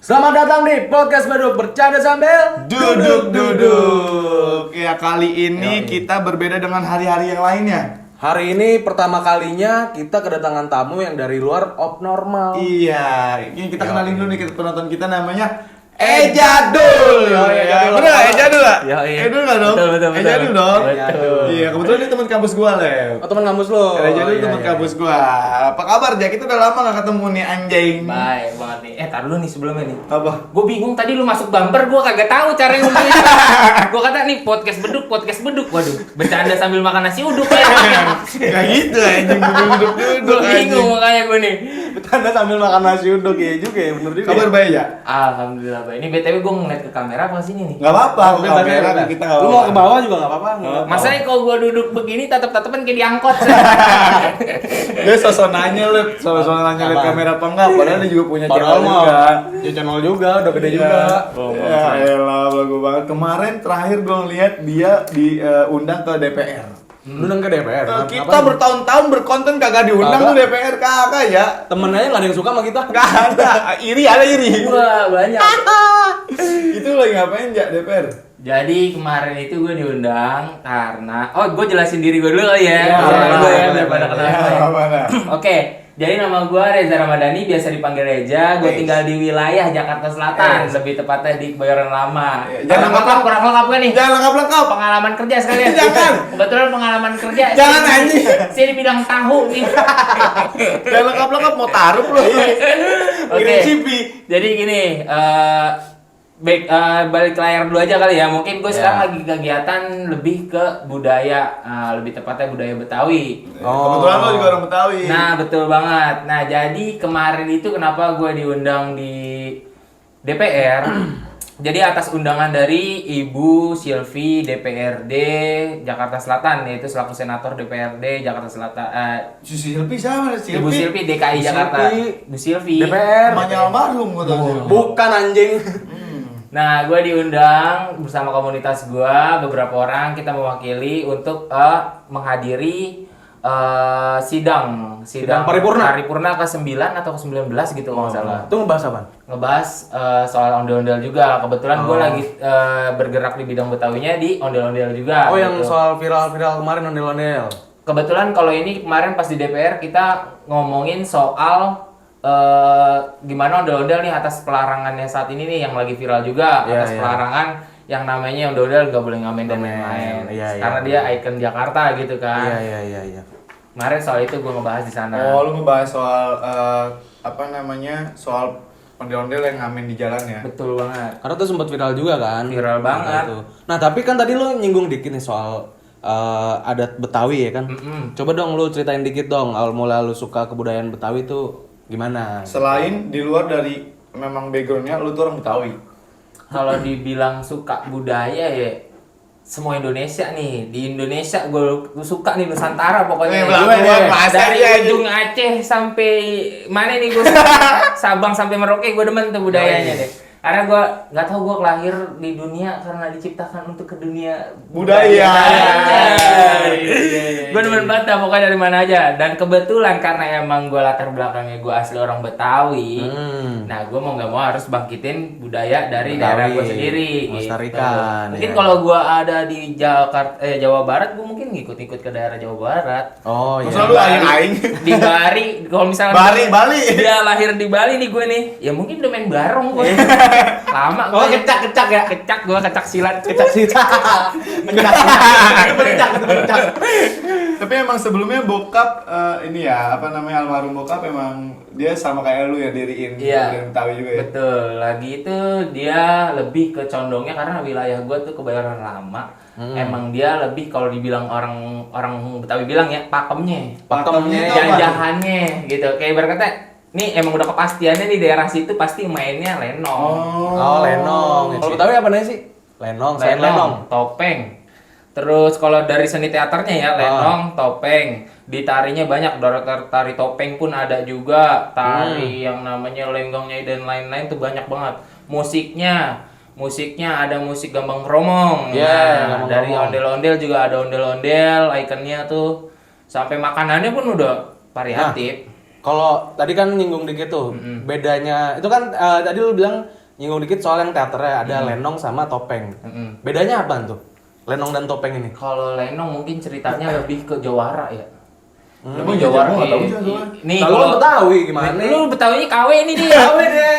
Selamat datang di Podcast Beduk Bercanda Sambil Duduk. Ya kali ini kita berbeda dengan hari-hari yang lainnya. Hari ini pertama kalinya kita kedatangan tamu yang dari luar abnormal. Iya, ini kita kenalin dulu nih penonton kita namanya Ejadul. Ejadul. Bener gak Ejadul gak? Iya. Ejadul gak dong? Betul. Ejadul dong? Betul. Iya, kebetulan dia teman kampus gua, Lew. Oh, teman kampus lo. Ejadul Iya, teman iya. kampus gua. Apa kabar, Jak? Kita udah lama gak ketemu nih, anjing. Baik banget nih. Tar dulu nih sebelumnya nih. Apa? Gue bingung tadi lu masuk bumper, gue kagak tahu cara ngomongnya. Gue kata nih podcast beduk. Waduh, bercanda sambil makan nasi uduk ya. Gak gitu, anjing. Duduk-duduk, Gue bingung makanya gue nih. Bercanda sambil makan nasi uduk ya juga ya, bener juga. Kabar baik ya? Alhamdulillah baik. Ini BTW gue ngeliat ke kamera apa sini nih? Gak apa-apa, Bebas, kamera bebas. kita gak Lu apa-apa. mau ke bawah juga enggak apa-apa. nggak apa-apa. Masanya kalau gue duduk begini tatap-tatapan kayak diangkot. Dia sosok nanya nanya liat Apa? kamera apa enggak, padahal dia juga punya Padahal channel mah juga. ya channel juga, udah gede juga. Ya elah, bagus banget. Kemarin terakhir gue ngeliat dia diundang ke DPR. Lu nang ke DPR. Kita bertahun-tahun berkonten kagak diundang Kagak. tuh DPR, kagak ya. temen aja enggak ada yang suka sama kita. Gak ada, ada iri. Wah banyak. Itu lagi ngapain ya DPR? Jadi kemarin itu gue diundang karena gue jelasin diri gue dulu kali ya. Ya, Jelasin dulu ya boleh, biar pada kenal. mana? Oke, jadi nama gue Reza Ramadhani, biasa dipanggil Reja. Gue tinggal di wilayah Jakarta Selatan, lebih tepatnya di Kebayoran Lama. Jangan kurang lengkap kan nih? Jangan lengkap-lengkap. Pengalaman kerja sekalian. Jangan. Kebetulan pengalaman kerja. Jangan, saya- anjing. Saya di bidang tahu nih. Jangan lengkap-lengkap, mau taruh lu. Oke. Kirim CV. Jadi gini, balik ke layar dulu aja kali ya. Mungkin gue sekarang lagi kegiatan lebih ke budaya, lebih tepatnya budaya Betawi. Kebetulan lo juga orang Betawi. Nah betul banget. Nah jadi kemarin itu kenapa gue diundang di DPR? Jadi atas undangan dari Ibu Silvi DPRD Jakarta Selatan, yaitu selaku senator DPRD Jakarta Selatan. Si Silvi siapa? Ibu Silvi DKI Jakarta. Bu Silvi. DPR. Temannya almarhum gue tau. Bukan anjing. Nah, gue diundang bersama komunitas gue, beberapa orang kita mewakili untuk menghadiri sidang paripurna ke-9 atau ke-19 gitu kalau nggak salah. Itu ngebahas apa? Ngebahas soal ondel-ondel juga. Kebetulan gue lagi bergerak di bidang Betawinya di ondel-ondel juga. Oh, yang gitu. soal viral-viral kemarin ondel-ondel. Kebetulan kalau ini kemarin pas di DPR kita ngomongin soal gimana ondel-ondel nih atas pelarangannya saat ini nih yang lagi viral juga, Iya, atas iya. pelarangan yang namanya ondel-ondel nggak boleh ngamen dan Ngamen, lain-lain. iya, iya. Karena dia ikon Jakarta gitu kan. Iya. Kemarin soal itu gue ngebahas di sana. Oh, lu ngebahas soal soal ondel-ondel yang ngamen di jalan ya? Betul banget. Karena tuh sempat viral juga kan. Viral banget. Gitu. Nah, tapi kan tadi lu nyinggung dikit nih soal adat Betawi ya kan. Coba dong lu ceritain dikit dong awal mula lu suka kebudayaan Betawi tuh gimana? Selain di luar dari memang backgroundnya lu tuh orang Betawi. Kalau dibilang suka budaya ya semua Indonesia nih. Di Indonesia gue suka nih Nusantara pokoknya. Dari ujung Aceh sampai mana nih gue Sabang sampai Merauke gue demen tuh budayanya deh. Karena gue nggak tahu gue lahir di dunia karena diciptakan untuk ke dunia Budaya. Gue demen banget dah, pokoknya dari mana aja. Dan kebetulan karena emang gue latar belakangnya gue asli orang Betawi. Nah gue mau nggak mau harus bangkitin budaya dari Betawi, daerah gue sendiri. melestarikan, Mungkin ya. kalau gue ada di Jawa Barat, gue mungkin ngikut-ngikut ke daerah Jawa Barat. Oh Masa iya. lu aing-aing? Di Bali, kalau misalnya Bali. dia lahir di Bali nih gue nih, ya mungkin udah main barong gue. Lama gue. Oh, kecak ya? Kecak gue, kecak silat. Kecak sih. Mencak. Tapi emang sebelumnya bokap ini ya, almarhum bokap emang dia sama kayak lu ya diriin Iya. Betawi juga ya. Betul. Lagi itu dia lebih ke condongnya karena wilayah gue tuh Kebayoran Lama. Emang dia lebih kalau dibilang orang Betawi bilang ya pakemnya. Pakemnya itu apa? Jajahannya gitu. Kayak berkata nih emang udah kepastiannya di daerah situ pasti mainnya lenong. Oh, lenong. Kalau Betawi apa namanya sih? Lenong, selain lenong. Topeng. Terus kalau dari seni teaternya ya lenong, topeng. Ditarinya banyak, tari topeng pun ada juga. Tari yang namanya lenggong nyai dan lain-lain tuh banyak banget. Musiknya ada musik Gambang Kromong. Yeah, Gambang dari Kromong. ondel-ondel juga ada ondel-ondel, ikonnya tuh. Sampai makanannya pun udah variatif. Kalau tadi kan nyinggung dikit tuh, bedanya itu kan tadi lu bilang nyinggung dikit soal yang teaternya ada lenong sama topeng. Bedanya apa tuh? Lenong dan topeng ini? Kalau lenong mungkin ceritanya lebih ke jawara ya. Emang Lebih jawara. gua nggak tahu juga. Nih Kalau lu Betawi gimana? Lu Betawi KW ini dia.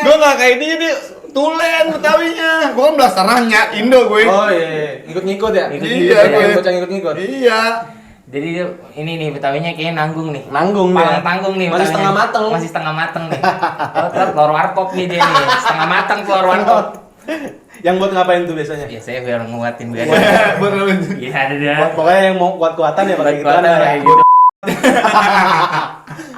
Gue nggak kayak dia tulen Betawinya. Gue kan Blasteranya Indo gue. Oh iya, ngikut-ngikut ya? Iya, Yang gue. bocah ngikut-ngikut. Iya. Jadi ini nih Betawinya kayaknya nanggung nih. Nanggung Palang dia. tanggung nih. Masih Betawinya. setengah mateng. Masih setengah mateng nih. Oh, telur warkop nih dia nih. Setengah mateng telur warkop. Yang buat ngapain tuh biasanya? Ya saya biar nguatin biar. Bener. Iya ada dah. Pokoknya yang mau kuat-kuatan ya pakai gitu kan. Kuat-kuatan ya. kayak gitu.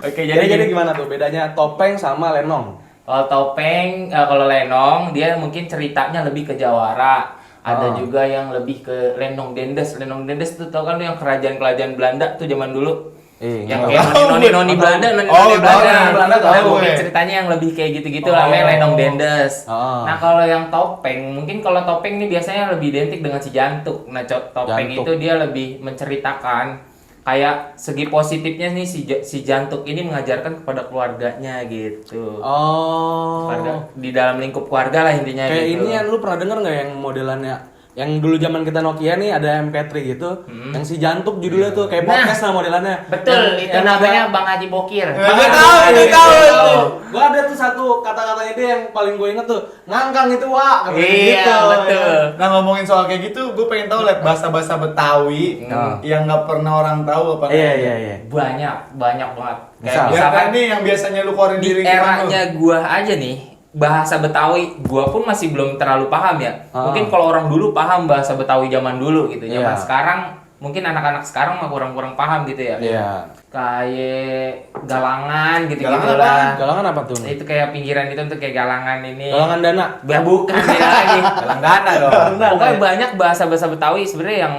Oke, Jadi gimana tuh bedanya topeng sama lenong? kalau topeng, kalau lenong dia mungkin ceritanya lebih ke jawara. Ada juga yang lebih ke lenong dendes. Lenong dendes tuh tau kan lu yang kerajaan-kerajaan Belanda tuh zaman dulu. Yang kayak noni Belanda, noni Belanda. tahu. Nah, mungkin ceritanya yang lebih kayak gitu-gitu namanya lenong dendes. Nah, kalau yang topeng, mungkin kalau topeng ini biasanya lebih identik dengan si jantuk. Nah, topeng Jantuk. itu dia lebih menceritakan kayak segi positifnya nih si jantuk ini mengajarkan kepada keluarganya gitu. Keluarga, di dalam lingkup keluarga lah intinya Kayak gitu. ini ya, lu pernah denger nggak yang modelannya yang dulu zaman kita Nokia nih ada MP3 gitu, yang si jantuk judulnya tuh kayak podcast lah modelannya. Betul, itu namanya Bang Haji Bokir. Gue tahu. Gua ada tuh satu kata-katanya dia yang paling gue inget tuh, ngangkang itu Wak. Katanya Iya, gitu. betul. Nah ngomongin soal kayak gitu, gue pengen tahu liat bahasa-bahasa Betawi yang nggak pernah orang tahu apa. Iya. Banyak banget. Misal? Kayak Ya misalkan kan nih yang biasanya lu keluarin di diri eranya gua aja nih bahasa Betawi gua pun masih belum terlalu paham ya. Mungkin kalau orang dulu paham bahasa Betawi zaman dulu gitu. Zaman Iya. sekarang mungkin anak-anak sekarang mah kurang paham gitu ya. Iya. Kayak galangan gitu Galangan lah. Galangan apa tuh? Itu kayak pinggiran itu untuk kayak galangan ini. Galangan dana. Ya bukan beda lagi. Galanggana dong. Pokoknya banyak bahasa-bahasa Betawi sebenarnya yang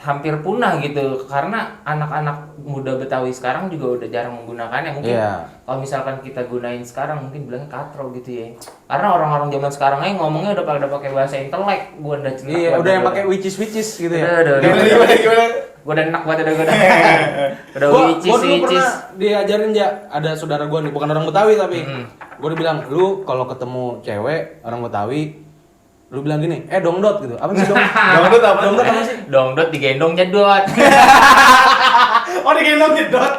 hampir punah gitu karena anak-anak muda Betawi sekarang juga udah jarang menggunakannya. Mungkin kalau misalkan kita gunain sekarang mungkin bilangnya katro gitu ya. Karena orang-orang zaman sekarang aja ngomongnya udah pakai bahasa intelek. Gua udah cerita. Iya, udah yang pakai which is gitu ya. Udah. Gimana? Gua udah enak banget udah. Udah Gua which dulu is. pernah diajarin ya, ada saudara gua nih, bukan orang Betawi tapi gua dibilang, "Lu kalau ketemu cewek orang Betawi, lu bilang gini, dongdot gitu." Apa sih dong? Dongdot apa? Dongdot apa sih? Dongdot digendong jedot. Oh, digendong jedot.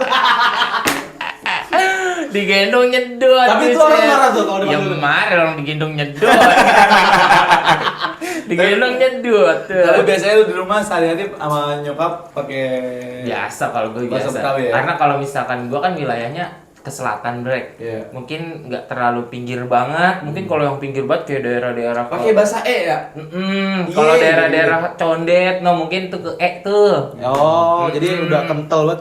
Digendong nyedot. Tapi itu orang marah tuh kalau Ya dipanggil. marah orang digendong nyedot. Digendong nyedot. Tapi biasanya lu di rumah sehari-hari sama nyokap pakai Biasa kalau gue bahasa biasa. Betawi ya? Karena kalau misalkan gue kan wilayahnya ke selatan Brek. Iya. Mungkin nggak terlalu pinggir banget. Mungkin kalau yang pinggir banget kayak daerah-daerah pakai bahasa ya. kalau Iya, daerah-daerah Condet, no mungkin tuh ke tuh. Oh, jadi udah kental banget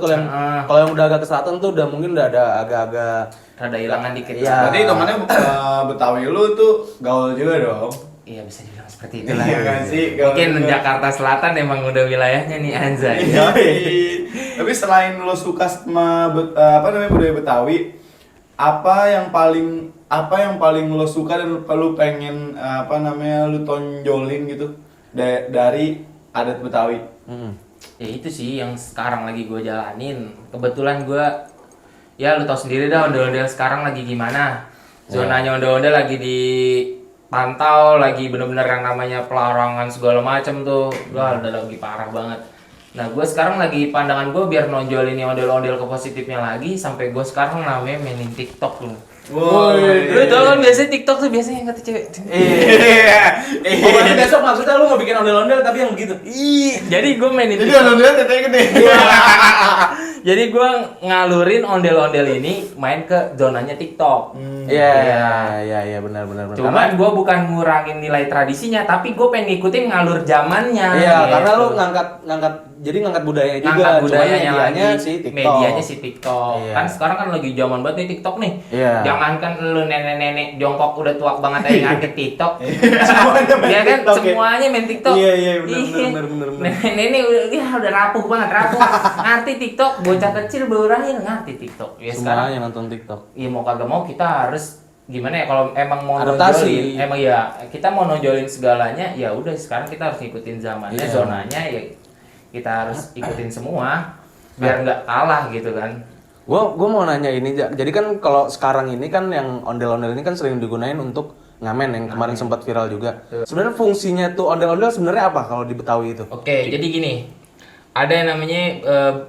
kalau yang udah agak ke selatan tuh udah mungkin udah ada agak-agak Rada hilangan dikit. Iya. Berarti hitungannya Betawi lu tuh gaul juga dong. Iya bisa dibilang seperti itu lah. Iya kan sih, gaul Mungkin juga. Jakarta Selatan emang udah wilayahnya nih Anzai. Tapi selain lo suka sama budaya Betawi, apa yang paling lo suka dan lo pengen lo tonjolin gitu dari adat Betawi? Ya itu sih yang sekarang lagi gue jalanin. Kebetulan gue, ya lu tau sendiri dah ondel-ondel sekarang lagi gimana. Zonanya ondel-ondel lagi dipantau, lagi bener-bener yang namanya pelarangan segala macam tuh. Wah udah lagi parah banget. Nah gue sekarang lagi pandangan gue biar nonjolin yang ondel-ondel ke positifnya lagi. Sampai gue sekarang namanya mainin TikTok loh. Woi. Lu tau kan biasanya TikTok tuh biasanya yang kata cewek. Iya. Oh, berarti besok maksudnya lu mau bikin ondel-ondel tapi yang begitu. Jadi gue mainin Jadi TikTok. ondel tetenya gede. Jadi gue ngalurin ondel-ondel ini main ke zonanya TikTok. Iya, benar. Cuman gue bukan ngurangin nilai tradisinya, tapi gue pengen ngikutin ngalur zamannya. Iya, gitu. karena lu ngangkat budayanya juga, Ngangkat cuman budayanya medianya lagi, si TikTok. medianya si TikTok. Iya. Kan sekarang kan lagi zaman banget nih TikTok nih. Iya. Jangankan lu nenek-nenek jongkok udah tua banget aja ngangkat TikTok. Semuanya main Iya kan, TikTok ya? semuanya main TikTok. Iya, benar. Nenek-nenek udah rapuh banget, ngerti TikTok. Bocah kecil baru lahir ngerti TikTok. Ya sekarang Semuanya nonton TikTok. iya mau kagak mau kita harus gimana ya kalau emang mau Adaptasi. nonjolin emang ya kita mau nonjolin segalanya ya udah sekarang kita harus ngikutin zamannya. Iya. Zonanya ya kita harus ikutin semua biar nggak kalah gitu kan. Gua mau nanya ini, jadi kan kalau sekarang ini kan yang ondel-ondel ini kan sering digunain untuk ngamen yang kemarin sempat viral juga. Sebenarnya fungsinya tuh ondel-ondel sebenarnya apa kalau di Betawi itu? Oke, jadi gini. Ada yang namanya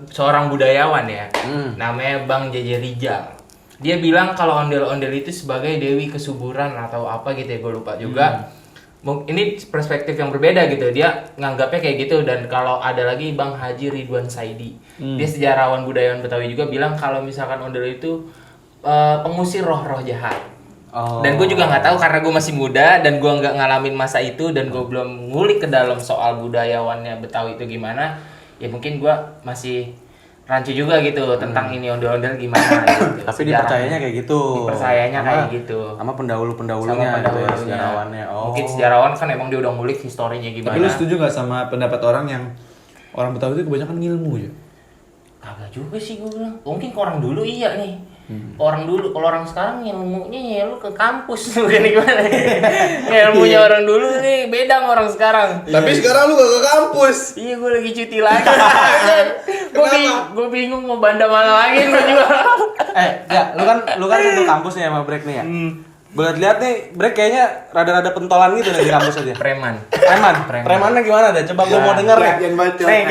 seorang budayawan ya. Namanya Bang JJ Rijal. Dia bilang kalau ondel-ondel itu sebagai dewi kesuburan atau apa gitu ya, gue lupa juga. Ini perspektif yang berbeda gitu. Dia nganggapnya kayak gitu. Dan kalau ada lagi Bang Haji Ridwan Saidi. Dia sejarawan budayawan Betawi juga bilang kalau misalkan ondel itu pengusir roh-roh jahat. Dan gue juga nggak tahu karena gue masih muda dan gue nggak ngalamin masa itu dan gue belum ngulik ke dalam soal budayawannya Betawi itu gimana. Ya mungkin gue masih rancu juga gitu tentang ini ondel-ondel gimana gitu. Tapi dipercayanya kayak gitu. Dipercayanya kayak gitu. Sama pendahulu-pendahulunya gitu ya, sejarawannya. Mungkin sejarawan kan emang dia udah ngulik historinya gimana. Tapi lu setuju nggak sama pendapat orang yang orang Betawi itu kebanyakan ngilmu ya? Kagak juga sih gue bilang. Mungkin ke orang dulu iya nih. Orang dulu, kalau orang sekarang ilmunya ya lu ke kampus bukan gimana. Ilmunya orang dulu nih beda sama orang sekarang. Tapi sekarang lu gak ke kampus. Iya, gue lagi cuti lagi. Gue bingung mau banda mana lagi gue juga. Ya, lu kan satu kampus nih sama Brek nih ya. Gue lihat nih, Brek kayaknya rada-rada pentolan gitu nih di kampus aja. Preman. Premannya gimana deh? Coba gue mau denger nih.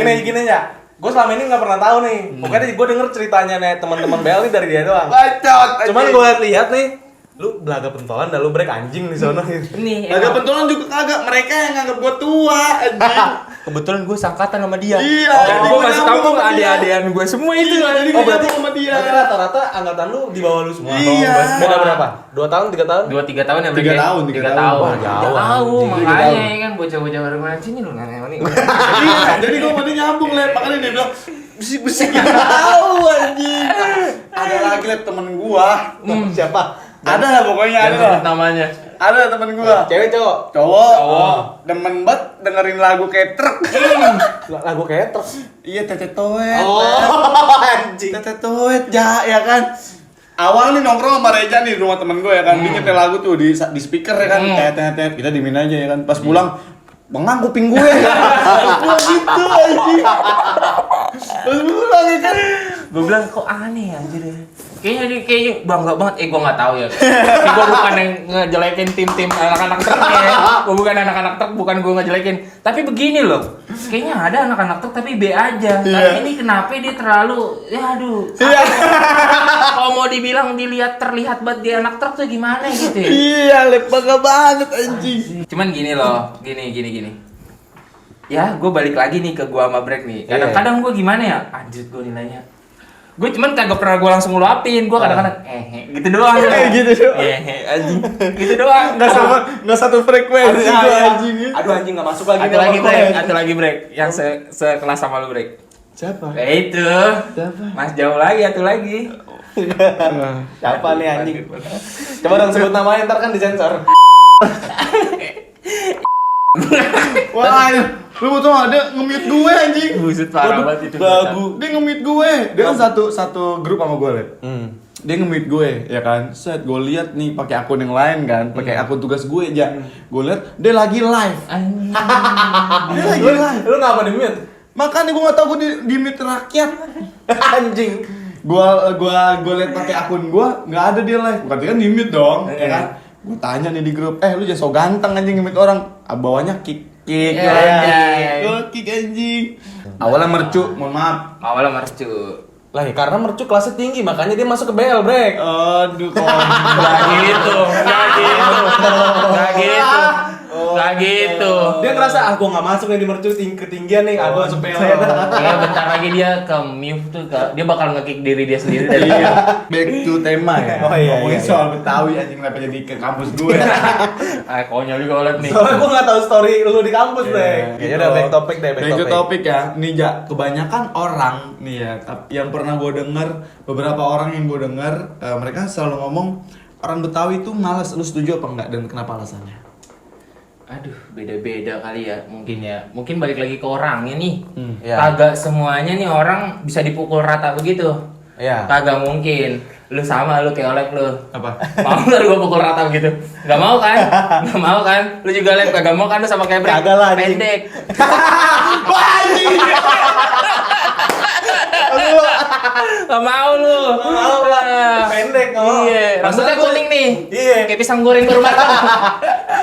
Nih, gini ya. Gue selama ini nggak pernah tahu nih. Pokoknya gue denger ceritanya nih teman-teman Bel nih dari dia doang. Bacot. Cuman gue lihat nih, lu belaga pentolan dah lu Brek anjing di sono. Nih, Belaga pentolan juga kagak. Mereka yang nganggap gua tua anjing. kebetulan gue sangkatan sama dia. Iya. Jadi gue ngasih tahu ke adik-adikan gue semua itu. Jadi Oh berarti sama dia. berarti rata-rata angkatan lu di bawah lu semua. Iya. Beda berapa? 2 tahun, 3 tahun? 2-3 tahun ya. 3 tahun, 3 tahun. Wah, jauh, Jauh, anjing. makanya ya kan bocah-bocah baru main sini lu nanya nih. Iya, jadi gua mati nyambung lep. Makanya dia bilang bisik-bisik tahu anjing. Ada lagi lep temen gua. Siapa? Ada lah pokoknya ada lah. Namanya. Ada temen gua. Cewek cowok? Cowok. Demen banget dengerin lagu kayak truk. Lagu kayak truk. Iya, Tete Toet. Anjing. Tete Toet ya kan. Awal nih nongkrong sama Reja nih di rumah temen gue ya kan. Dia nyetel lagu tuh di speaker ya kan. Tet. Kita diemin aja ya kan. Pas pulang bengang kuping gue. Gua gitu anjing. Pas pulang ya kan. Gue bilang kok aneh anjir ya. Kayaknya bangga banget. Gue nggak tahu ya. Gue bukan yang ngejelekin tim-tim anak-anak truk ya. Gue bukan anak-anak truk, bukan gue ngejelekin. Tapi begini loh. Kayaknya ada anak-anak truk tapi B aja. Tapi ini kenapa dia terlalu ya aduh. Kalau mau dibilang terlihat banget dia anak truk tuh gimana gitu ya. Iya, lep bangga banget anjing. Cuman gini loh, gini. Ya, gue balik lagi nih ke gua sama Brek nih. Kadang-kadang gue gimana ya? Anjir gue nilainya. Gue cuman kagak pernah gue langsung ngeluapin. Gue kadang-kadang gitu doang. Gitu doang. Anjing. Gitu doang. Enggak satu frekuensi gua anjing. Aduh anjing enggak masuk lagi. Satu lagi Brek. Yang sekelas sama lu Brek. Siapa? Ya itu. Mas jauh lagi, satu lagi. Siapa nih anjing? Coba dong sebut namanya ntar kan disensor. Wah, lu tuh ada nge-mute gue anjing. Buset parah banget itu. Lagu. Dia nge-mute gue. Dia kan satu grup sama gue, Lep. Dia nge-mute gue, ya kan. Set gue lihat nih pakai akun yang lain kan, pakai akun tugas gue aja. Gue lihat dia lagi live. Anjing. Dia lagi live. Lu ngapa di mute? Makanya gue enggak tahu gue di mute rakyat. Anjing. Gue lihat pakai akun gue, enggak ada dia live. Berarti kan di mute dong, ya kan. Gue tanya nih di grup, lu jangan so ganteng anjing nge-mute orang. Bawahnya kick. Iya. Kick anjing. Awalnya mercu, mohon maaf. Awalnya mercu. Lah ya, karena mercu kelasnya tinggi makanya dia masuk ke BL, Brek. Aduh, Gak gitu. Gak gitu. Dia ngerasa gua enggak masuk nih di mercu ketinggian nih, gua masuk BL. Ya bentar lagi dia ke mute tuh, dia bakal nge-kick diri dia sendiri dari dia. Back to tema ya. Oh iya, Ngomongin iya. soal Betawi anjing kenapa jadi ke kampus gue. Konyol juga oleh nih. Soalnya gua enggak tahu story lu di kampus, Brek. Kayaknya udah back topic deh, Back to topic ya. Nih Ja, kebanyakan orang nih ya yang pernah gue denger, beberapa orang yang gue denger, mereka selalu ngomong orang Betawi itu malas. Lu setuju apa enggak dan kenapa alasannya? Aduh, beda-beda kali ya mungkin ya. Mungkin balik lagi ke orangnya nih. Iya. Kagak semuanya nih orang bisa dipukul rata begitu. Iya. Kagak mungkin. Lu sama lu kayak Olek lu. Apa? Mau nggak gua pukul rata begitu? Gak mau kan? Gak mau kan? Lu juga Lek kagak mau kan lu sama kayak Brek. Kagak lah, anjing. Pendek. Wah anjing. Gak mau lu. Mau lah. Pendek, nggak mau. Iya, rambutnya kuning nih. Iya. Kayak pisang goreng baru matang.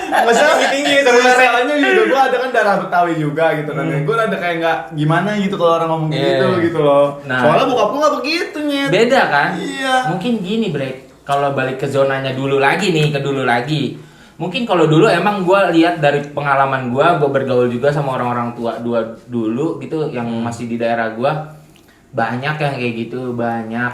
Masalah lebih tinggi sebenarnya. masalahnya juga gue ada kan darah Betawi juga gitu kan. Gue ada kayak nggak gimana gitu kalau orang ngomong gitu gitu loh. Nah. Soalnya bokap gue nggak begitu nyet. Beda kan? Iya. Mungkin gini, Brek. Kalau balik ke zonanya dulu lagi nih, ke dulu lagi. Mungkin kalau dulu emang gue lihat dari pengalaman gue bergaul juga sama orang-orang tua dulu gitu yang masih di daerah gue, banyak yang kayak gitu,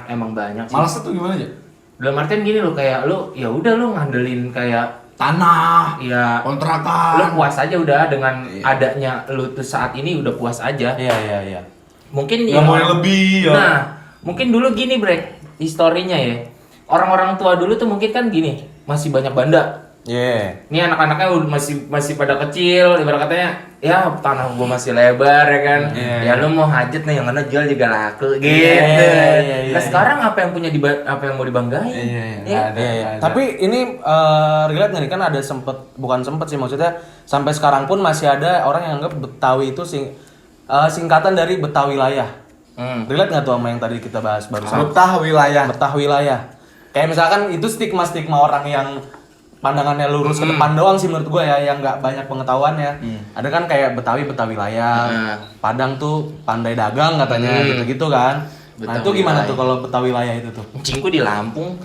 emang banyak sih. Malas tuh gimana aja? Dalam artian gini loh, kayak lu ya udah lu ngandelin kayak Tanah, ya kontrakan. lu puas aja udah dengan adanya lu tuh saat ini udah puas aja. Iya. Mungkin Nggak mau yang lebih ya. Nah, mungkin dulu gini, Brek, historinya ya. Orang-orang tua dulu tuh mungkin kan gini, masih banyak banda. Iya. Ini anak-anaknya udah masih pada kecil, ibarat katanya, ya tanah gua masih lebar ya kan. Iya. Ya lu mau hajat nih yang mana jual juga laku gitu. Iya. Nah, sekarang apa yang mau dibanggain? Iya. Iya. Tapi ini relate nggak nih, kan ada bukan sempet sih, maksudnya sampai sekarang pun masih ada orang yang anggap Betawi itu singkatan dari Betawi wilayah. Relate nggak tuh sama yang tadi kita bahas barusan? Betah wilayah. Betah wilayah. Kayak misalkan itu stigma orang yang pandangannya lurus ke depan doang sih menurut gue ya, yang nggak banyak pengetahuannya. Ada kan kayak Betawi wilayah, Padang tuh pandai dagang katanya gitu-gitu kan. Nah itu gimana tuh kalau Betawi wilayah itu tuh? Encingku di Lampung.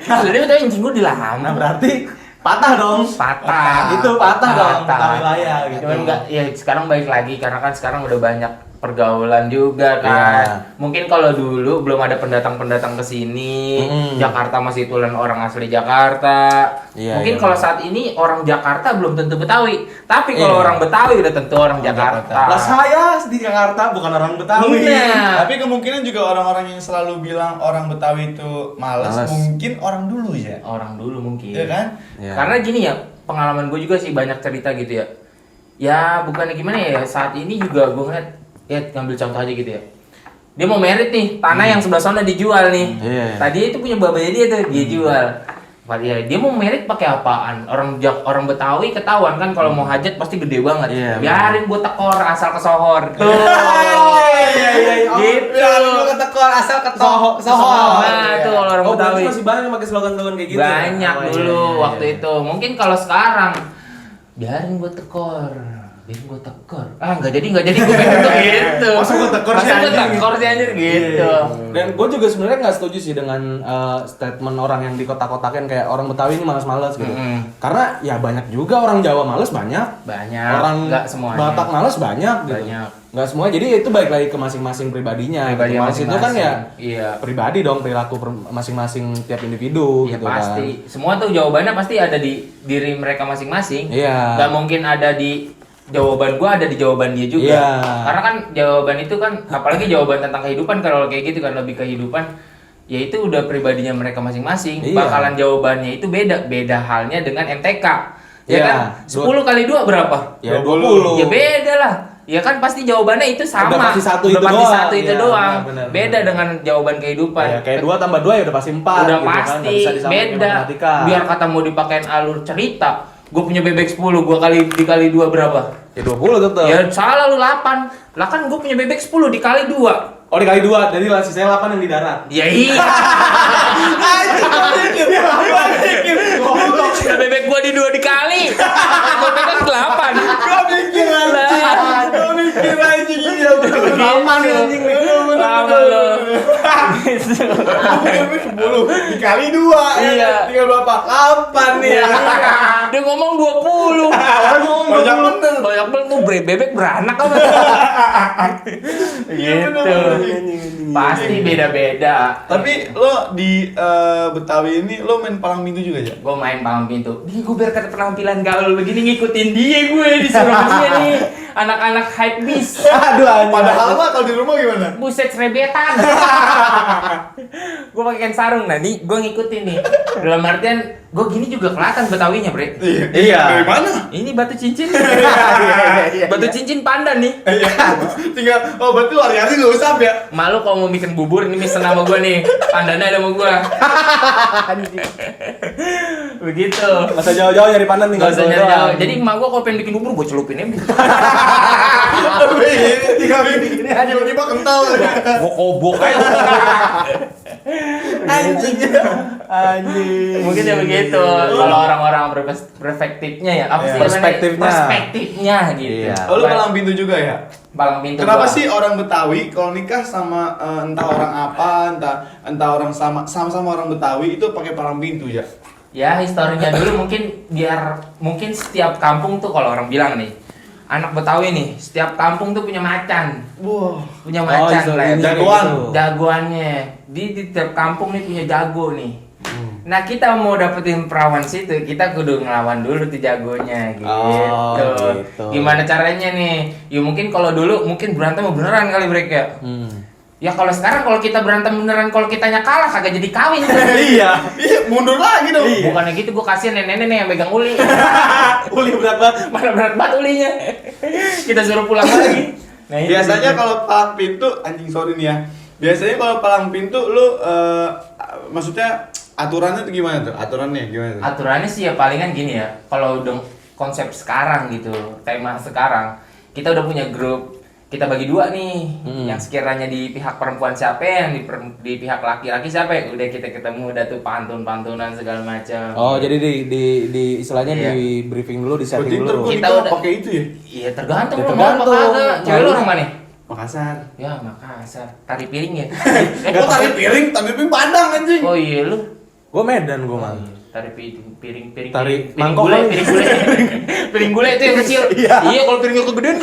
Jadi betul encingku di Lampung. Nah berarti patah dong. Patah. Itu patah dong Betawi wilayah gitu. Cuman enggak, ya sekarang balik lagi karena kan sekarang udah banyak pergaulan juga kan. Iya. Mungkin kalau dulu belum ada pendatang ke sini, Jakarta masih tulen orang asli Jakarta. Iya, Mungkin iya, kalau iya. saat ini orang Jakarta belum tentu Betawi, tapi kalau Iya. orang Betawi udah tentu orang Jakarta. Lah saya di Jakarta bukan orang Betawi. Nah. Tapi kemungkinan juga orang-orang yang selalu bilang orang Betawi itu malas, Malas. mungkin orang dulu ya. Orang dulu mungkin. Iya kan? Iya. Karena gini ya, pengalaman gue juga sih banyak cerita gitu ya. Ya bukannya gimana ya, saat ini juga gue ngeliat, ya ngambil contoh aja gitu ya. Dia mau merit nih, tanah yang sebelah sana dijual nih. Iya. Tadi itu punya babanya dia tuh, dia jual. Ya, dia mau merit pakai apaan? Orang Betawi ketahuan kan kalau mau hajat pasti gede banget. Iya, Biarin gue tekor asal kesohor. Tuh. Iya. Gitu. Lu ketekor asal Soho. Nah, itu kalau orang Oh, berarti Betawi. masih banyak yang pakai slogan-slogan kayak gitu. Banyak ya? Oh, dulu iya. waktu itu. Mungkin kalau sekarang biarin gue tekor. Nggak jadi gue pengen tuh gitu. Masa gua tekor sih, Masa gua anjing? tekor sih anjir gitu. Dan gue juga sebenarnya nggak setuju sih dengan statement orang yang di kotak-kotakin kayak orang Betawi ini malas-malas gitu. Karena ya banyak juga orang Jawa malas banyak. Banyak. Orang nggak semuanya. Batak malas banyak gitu. Banyak. Nggak semua. Jadi itu balik lagi ke masing-masing pribadinya. Pribadi gitu. Malas itu kan ya Iya. pribadi dong, perilaku masing-masing tiap individu Ya gitu pasti. Semua tuh jawabannya pasti ada di diri mereka masing-masing. Iya. Nggak mungkin ada di jawaban gua, ada di jawaban dia juga. Iya. Karena kan jawaban itu kan, apalagi jawaban tentang kehidupan, kalau kayak gitu kan lebih kehidupan, ya itu udah pribadinya mereka masing-masing. Iya. Bakalan jawabannya itu beda halnya dengan MTK. Ya Iya. kan? 10 kali 2 berapa? Ya 20. Ya beda lah. Ya kan pasti jawabannya itu sama. Udah pasti satu Udah itu pasti doang. satu itu Iya, doang. benar, Beda dengan jawaban kehidupan. Ya, kayak 2 tambah 2 ya udah pasti 4. Udah gitu kan. pasti Nggak bisa disamain kayak beda. matematika. Biar kata mau dipakein alur cerita, gue punya bebek 10, gue dikali 2 berapa? Ya 20 tetep. Ya salah lu 8. Lah kan gue punya bebek 10 dikali 2. Oh dikali 2, jadi lah sisanya 8 yang di darat. Ya iya. Nah, bebek gua di 2 dikali. Bebek kan 8. Gua mikir anjing iya betul. Lama nih anjing nih. Lama lo. Bebek 10 dikali 2 Iya. tinggal berapa? 8 nih ya. Dia ngomong 20. Banyak bener. Banyak bener tuh bebek beranak apa? Gitu. Pasti beda-beda. Tapi lo di Betawi ini lo main palang pintu juga ya? Gue main palang pintu. Nih gue biar kata penampilan gaul begini ngikutin dia gue disuruh dia nih. Anak-anak hype beast. Aduh anjing. Padahal mah kalau di rumah gimana? Buset serebetan. Gue pakai kain sarung. Nah nih gue ngikutin nih. Dalam artian Gue gini juga kelihatan Betawinya, Bre. Iya. Dari mana? Ini batu cincin. Iya. Batu cincin pandan nih. Iya. Tinggal berarti hari-hari lu usap ya. Malu kalau mau bikin bubur ini mesen sama gue nih. Pandannya ada sama gue. Begitu. Masa jauh-jauh nyari pandan nih. Gak usah kalau nyari doang. jauh. Jadi emak gue kalau pengen bikin bubur gue celupin aja. Tinggal ini aja tiba-tiba kental. Gue kobok aja. Anjing. Mungkin ya begitu. Kalau orang-orang perspektifnya ya. Apa sih? Perspektifnya. Perspektifnya gitu. Iya. Oh, lu palang pintu juga ya? Palang pintu. Kenapa gua. sih orang Betawi kalau nikah sama entah orang apa, entah orang sama-sama orang Betawi itu pakai palang pintu ya? Ya historinya dulu mungkin setiap kampung tuh kalau orang bilang nih anak Betawi nih setiap kampung tuh punya macan. Wah. Punya macan lah. ini Jagoan. gitu. Jagoannya di tiap kampung nih punya jago nih. Nah kita mau dapetin perawan situ kita kudu ngelawan dulu tuh jagonya gitu. Oh, gitu. Gimana caranya nih? Ya mungkin kalau dulu mungkin berantem beneran kali mereka. Ya kalau sekarang kalau kita berantem beneran kalau kitanya kalah kagak jadi kawin. Iya. Iya, mundur lagi dong. Bukannya gitu gue kasihan nenek-nenek yang megang uli. Uli berat banget. Mana berat banget ulinya. Kita suruh pulang lagi. Nah, itu Biasanya gitu. kalau palang pintu, anjing sorry nih ya. Biasanya kalau palang pintu lu maksudnya aturannya tuh gimana tuh? Aturannya gimana tuh? Aturannya sih ya palingan gini ya. Kalau udah konsep sekarang gitu, tema sekarang, kita udah punya grup. Kita bagi dua nih, yang sekiranya di pihak perempuan siapa, yang di pihak laki-laki siapa, udah kita ketemu, udah tuh pantun-pantunan segala macam. Oh, jadi di istilahnya Iya. di briefing dulu, di Berarti setting dulu. Kita kita udah- pakai itu ya? Iya tergantung Ya, lu mau apa tergantung. kagak. Cewek lu orang mana? Makassar. Ya Makassar, tari piring ya. Oh, tadi piring Padang anjing. Oh iya lu. Gue Medan gue man. Tari piring Tari piring mangkok gulai, kali. piring gulai. Piring gulai itu yang kecil. Iya, kalau piringnya kegedean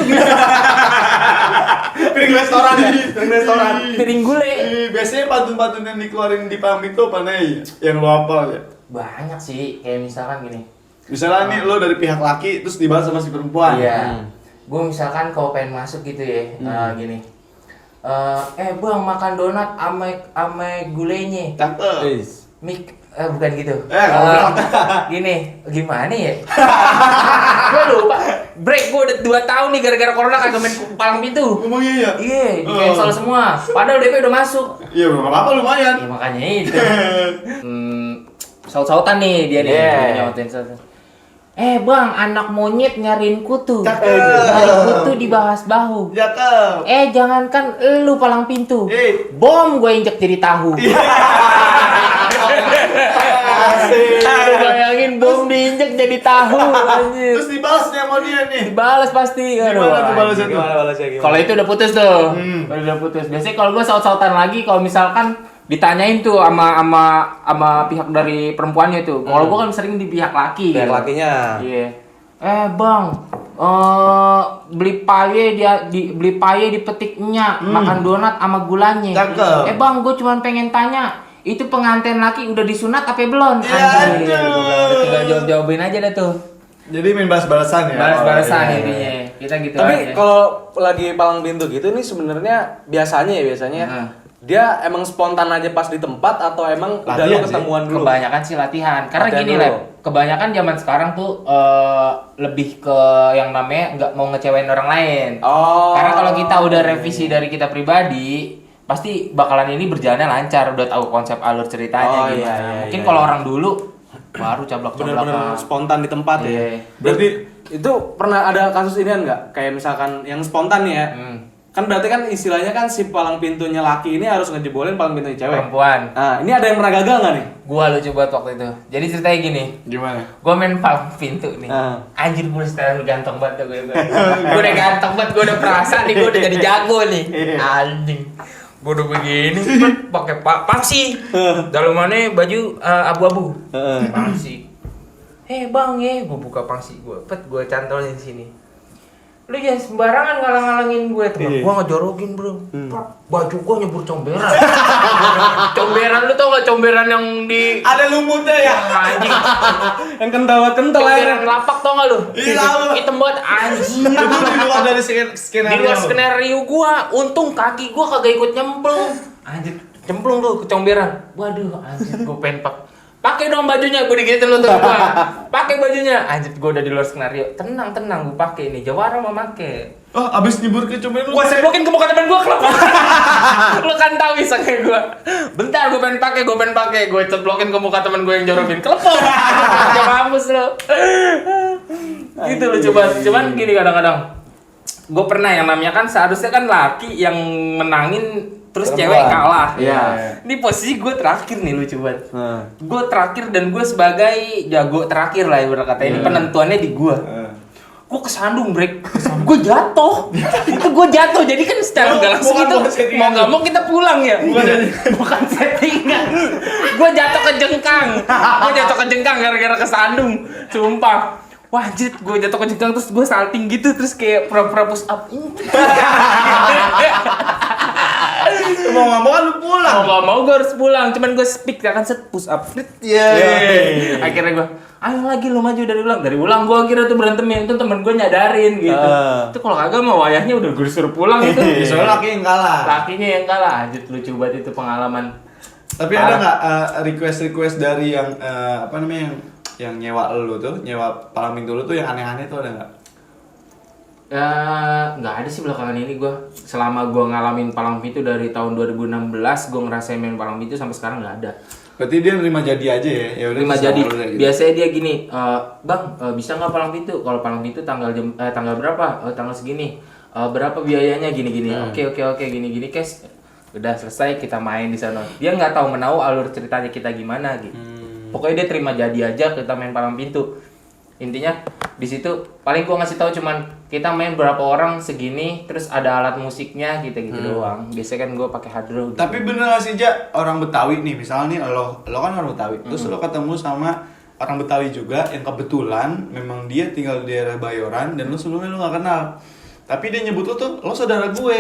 Piring restoran ya? Piring restoran. piring gulai. Biasanya pantun-pantun yang dikeluarin di palang pintu apa nih? Yang lo hafal ya? Banyak sih, kayak misalkan gini. Misalnya nih lo dari pihak laki terus dibalas sama si perempuan. Iya. Gue misalkan kalau pengen masuk gitu ya, gini. Bang makan donat ame gulainya. Cakep. Is. Bukan gitu. Goblok. Gini, gimana ya? Gue lupa. Break gue udah 2 tahun nih gara-gara corona kagak main palang pintu. Ngomong iya. Iya, di cancel semua. Padahal DP udah masuk. Iya, belum apa-apa lumayan. Ya makanya itu. Saut-sautan nih dia nih. Yeah. Dia nyautin sautan. Bang, anak monyet nyariin kutu. Cakep. Nyari kutu di bahas bahu. Cakep. Jangankan lu palang pintu. Bom Gue injek jadi tahu. Asik. Lu bayangin bom diinjek jadi tahu. Anjir. Terus dibalasnya sama dia nih. Dibalas pasti. Gimana tuh balasnya tuh? balasnya Kalau itu udah putus tuh. Kalau udah putus. Biasanya kalau gue saut-sautan lagi kalau misalkan ditanyain tuh sama pihak dari perempuannya tuh. Kalau gue kan sering di pihak laki. Pihak gitu. lakinya. Iya. Bang, beli paye dipetiknya, makan donat sama gulanya. Cakep. Bang, gue cuma pengen tanya, itu pengantin laki udah disunat apa belum? Ya, Anjir. aduh. Tinggal jawab-jawabin aja dah tuh. Jadi main balas-balasan ya. Balas-balasan Oh, iya. intinya. Kita gitu Tapi aja. kalau lagi palang pintu gitu nih sebenarnya biasanya dia emang spontan aja pas di tempat atau emang udah Latihan lu sih. ketemuan dulu? Kebanyakan sih latihan. Karena Latihan gini dulu. Lep, kebanyakan zaman sekarang tuh lebih ke yang namanya nggak mau ngecewain orang lain. Oh. Karena kalau kita udah revisi dari kita pribadi, pasti bakalan ini berjalannya lancar, udah tahu konsep alur ceritanya Oh, gimana. iya, Mungkin iya, kalau iya. orang dulu baru cablak-cablakan. Bener-bener spontan di tempat ya. Iya. Berarti Itu pernah ada kasus ini nggak? Kayak misalkan yang spontan nih ya. Kan berarti kan istilahnya kan si palang pintunya laki ini harus ngejebolin palang pintunya cewek. Perempuan. Nah, ini ada yang pernah gagal nggak nih? Gua lucu banget waktu itu. Jadi ceritanya gini. gimana? Gua main palang pintu nih. Anjir gue setelan ganteng banget gue. Gue udah ganteng banget, gue udah perasa nih, gue udah jadi jago nih. Anjing. Gue udah begini, pakai pangsi. Dalamannya baju abu-abu. Pangsi. Bang gue buka pangsi gue, gue cantolin di sini. Lu jangan sembarangan ngalang-ngalangin gue, teman. Gue ngejorokin bro. Baju gue nyebur comberan. Comberan lu tau gak comberan yang di Ada lumutnya ya? anjing? Yang kental-kental Comberan lapak tau gak lu? Iya, tahu. Hitam banget anjing. Itu di luar dari Di skenario. luar skenario gua, untung kaki gua kagak ikut nyemplung. Anjir, cemplung tuh ke comberan. Waduh, anjir gua pengen pakai dong bajunya, gue digituin lu tuh gua. Pakai bajunya. Anjir, gue udah di luar skenario. Tenang, gue pakai ini. Jawara mau make. Oh, abis nyebur ke cuman lu. Gua seblokin ke muka temen gua kelepon. Lu kan tahu isengnya gua. Bentar, gue pengen pakai. Gue ceblokin ke muka temen gue yang jorokin. Kelepon. Jangan mampus lu. Gitu lu cuman gini kadang-kadang. Gue pernah yang namanya kan seharusnya kan laki yang menangin terus cewek kalah. Iya. Ini posisi gue terakhir nih lucu banget. Gue terakhir dan gue sebagai jago terakhir lah ibarat kata ini penentuannya di gue. Gue kesandung break, gue jatuh. Itu gue jatuh. Jadi kan secara nggak langsung itu mau nggak mau kita pulang ya. Bukan settingan. Gue jatuh ke jengkang gara-gara kesandung. Sumpah. Wah anjir, gue jatuh ke jengkang terus gue salting gitu terus kayak pura-pura push up. Mau nggak mau kan lu pulang. Mau nggak mau gue harus pulang, cuman gue speak kan set push up. Akhirnya gue, ayo lagi lu maju dari ulang gue akhirnya tuh berantemin itu temen gue nyadarin gitu. Itu kalau kagak mau wayahnya udah gue suruh pulang itu. Soalnya laki yang kalah. Lakinya yang kalah, anjir lucu banget itu pengalaman. Tapi ada nggak request dari yang apa namanya yang nyewa lu tuh, nyewa palang pintu lu tuh yang aneh-aneh tuh ada nggak? Nggak ada sih belakangan ini gue. Selama gue ngalamin palang pintu dari tahun 2016 gue ngerasain main palang pintu sampai sekarang nggak ada. Berarti dia nerima jadi aja ya? Ya udah. Terima jadi. Gitu. Biasanya dia gini, bang bisa nggak palang pintu? Kalau palang pintu tanggal berapa? Tanggal segini. Berapa biayanya? Gini. Oke gini cash. Udah selesai kita main di sana. Dia nggak tahu menahu alur ceritanya kita gimana gitu. Pokoknya dia terima jadi aja kita main palang pintu. Intinya di situ paling gua ngasih tahu cuman kita main berapa orang segini terus ada alat musiknya gitu doang. Biasanya kan gua pakai hardrock. Gitu. Tapi bener gak sih Jak, orang Betawi nih misalnya nih lo kan orang Betawi. Terus lo ketemu sama orang Betawi juga yang kebetulan memang dia tinggal di daerah Bayoran dan lo sebelumnya lo gak kenal. Tapi dia nyebut lo saudara gue.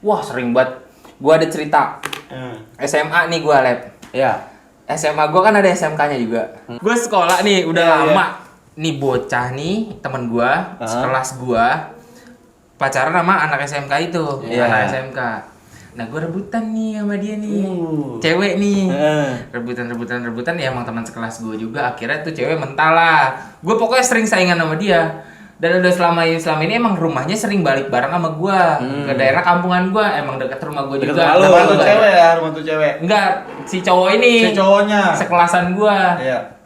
Wah sering banget. Gua ada cerita. SMA nih gua lab. Iya. SMA gua kan ada SMK-nya juga. Gua sekolah nih udah lama. Nih bocah nih temen gua sekelas gua pacaran sama anak SMK itu, anak SMK. Nah gua rebutan nih sama dia nih, cewek nih, rebutan ya emang teman sekelas gua juga. Akhirnya tuh cewek mental lah. Gua pokoknya sering saingan sama dia. Dan udah selama ini emang rumahnya sering balik bareng sama gua ke daerah kampungan gua, emang dekat rumah gua juga. Rumah tuh cewek ya, rumah tuh cewek. Enggak, si cowok ini. Si cowoknya. Sekelasan gua. Iya.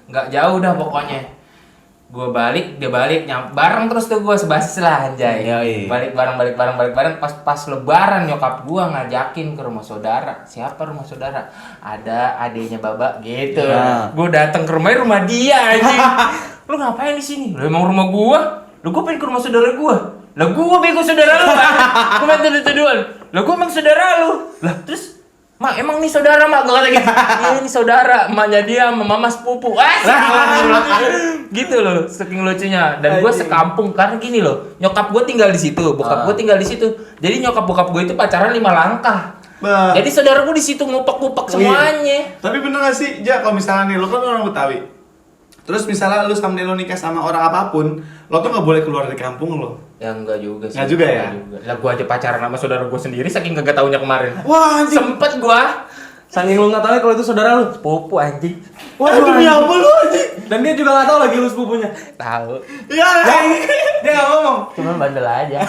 Enggak jauh dah pokoknya. Gua balik, dia balik, bareng terus tuh gua sebasis lah anjay. Balik bareng pas lebaran nyokap gua ngajakin ke rumah saudara. Siapa rumah saudara? Ada adiknya Baba gitu. Gua datang ke rumah dia anjing. Lu ngapain di sini? Lu emang rumah gua? Lu gua pengen ke rumah saudara gua. Lah gua bego saudara lu. Gua main tuduh-tuduhan. Lah gua emang saudara lu. Lah terus Mak, emang nih saudara, Mak? Gue kata gitu. Iya, ini saudara. Emaknya dia sama mama sepupu. Gitu loh, saking lucunya. Dan gue sekampung, karena gini loh. Nyokap gue tinggal di situ, bokap gue tinggal di situ. Jadi nyokap bokap gue itu pacaran 5 langkah. Jadi saudara gue di situ ngupek-ngupek semuanya. Tapi bener gak sih, Ja, kalau misalnya nih, lo kan orang Betawi. Terus misalnya lu sampai lo nikah sama orang apapun, lo tuh gak boleh keluar dari kampung lo. Ya enggak juga sih. Enggak juga ya? Lah gua aja pacaran sama saudara gua sendiri saking kagak taunya kemarin. Wah, anjing. Sempet gua. Saking lu nggak tahu kalau itu saudara lu. Sepupu anjing. Wah, demi apa lu anjing? Dan dia juga nggak tahu lagi lu sepupunya. Tahu. Iya, dia nggak ngomong. Cuman bandel aja.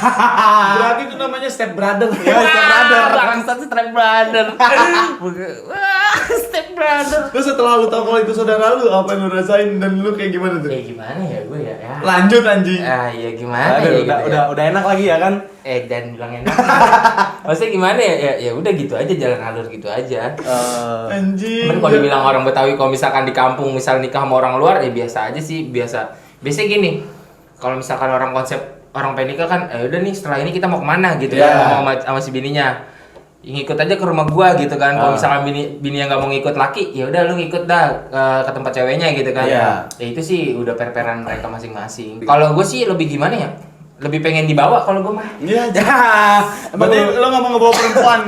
Berarti itu namanya step brother. Ya, step brother. Bangsat step brother. Wah, step brother. Terus setelah lu tahu kalau itu saudara lu, apa yang lu rasain dan lu kayak gimana tuh? Ya gimana ya gue ya? Lanjut anjing. Ya gimana Aduh, ya udah enak lagi ya kan? Dan bilang enak. Maksudnya gimana ya? Ya udah gitu aja, jalan alur gitu aja. Anjing. Cuman kalau dibilang orang Betawi kalau misalkan di kampung misal nikah sama orang luar ya biasa aja sih, biasanya gini. Kalau misalkan orang konsep orang pengen nikah kan, udah nih setelah ini kita mau kemana gitu ya, mau sama si bininya. Ngikut aja ke rumah gua gitu kan. Kalau misalkan bini yang nggak mau ngikut laki, ya udah lu ngikut dah ke tempat ceweknya gitu kan. Ya itu sih udah perperan mereka masing-masing. Kalau gua sih lebih gimana ya? Lebih pengen dibawa kalau gua mah. Iya. Berarti lo nggak mau ngebawa perempuan?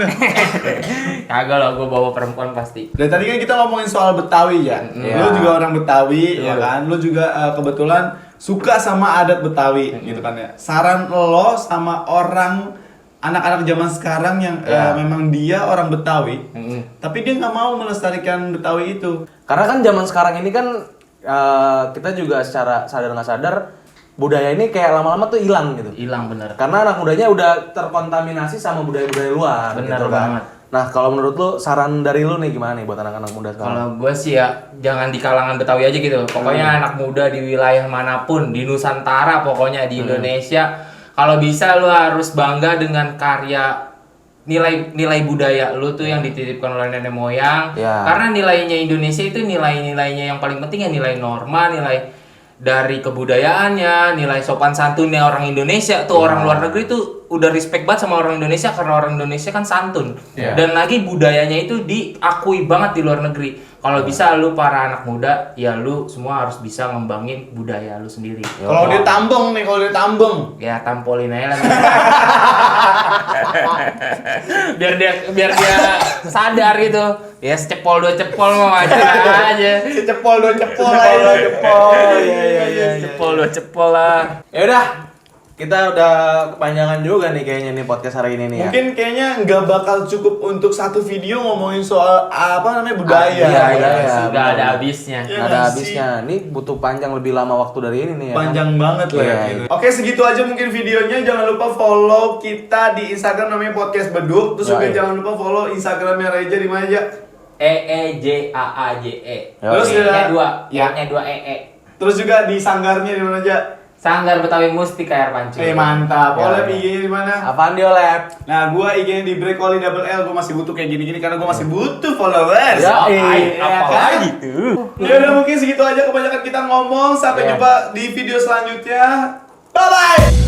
Kagak lah, gua bawa perempuan pasti. Dan tadi kan kita ngomongin soal Betawi ya. Lo juga orang Betawi ya kan. Lo juga kebetulan suka sama adat Betawi gitu kan ya. Saran lo sama orang anak-anak zaman sekarang yang memang dia orang Betawi, tapi dia nggak mau melestarikan Betawi itu. Karena kan zaman sekarang ini kan kita juga secara sadar nggak sadar budaya ini kayak lama-lama tuh hilang gitu. Hilang bener. Karena anak mudanya udah terkontaminasi sama budaya-budaya luar. Bener gitu banget. Kan. Nah kalau menurut lu saran dari lu nih gimana nih buat anak-anak muda sekarang? Kalau gue sih ya jangan di kalangan Betawi aja gitu. Pokoknya anak muda di wilayah manapun di Nusantara pokoknya di Indonesia, kalau bisa lu harus bangga dengan karya nilai budaya lu tuh yang dititipkan oleh nenek moyang. Ya. Karena nilainya Indonesia itu nilai-nilainya yang paling penting ya nilai norma, nilai dari kebudayaannya, nilai sopan santunnya orang Indonesia tuh orang luar negeri tuh udah respect banget sama orang Indonesia karena orang Indonesia kan santun. Dan lagi budayanya itu diakui banget di luar negeri. Kalau bisa lu para anak muda, ya lu semua harus bisa ngembangin budaya lu sendiri. Kalau dia tambeng nih, kalau dia tambeng. Ya tampolin aja lah. biar dia sadar gitu. Ya secepol dua cepol mah wajar aja. Cepol dua cepol. Cepol dua cepol lah. Ya udah, kita udah kepanjangan juga nih kayaknya nih podcast hari ini nih ya. Mungkin kayaknya nggak bakal cukup untuk satu video ngomongin soal apa namanya budaya. Iya. Nggak ada habisnya. Ya, Nggak ada nggak habisnya. Ini butuh panjang lebih lama waktu dari ini nih ya. Panjang banget lah Iya, ya. Gitu. Oke, segitu aja mungkin videonya. Jangan lupa follow kita di Instagram namanya Podcast Beduk. Terus juga jangan lupa follow Instagramnya Reja di mana aja? EEJAAJE. Terus E-nya dua, ya. Y-nya dua EE. Terus juga di sanggarnya di mana aja? Sanggar Betawi Mustika Air Pancur. Mantap. Ya, Oleh ya. IG-nya di mana? Apaan dia Lab? Nah, gua IG-nya di Breakoli double L. Gua masih butuh kayak gini-gini karena gua masih butuh followers. Ya, apalagi tuh. Ya udah mungkin segitu aja kebanyakan kita ngomong. Sampai jumpa di video selanjutnya. Bye bye.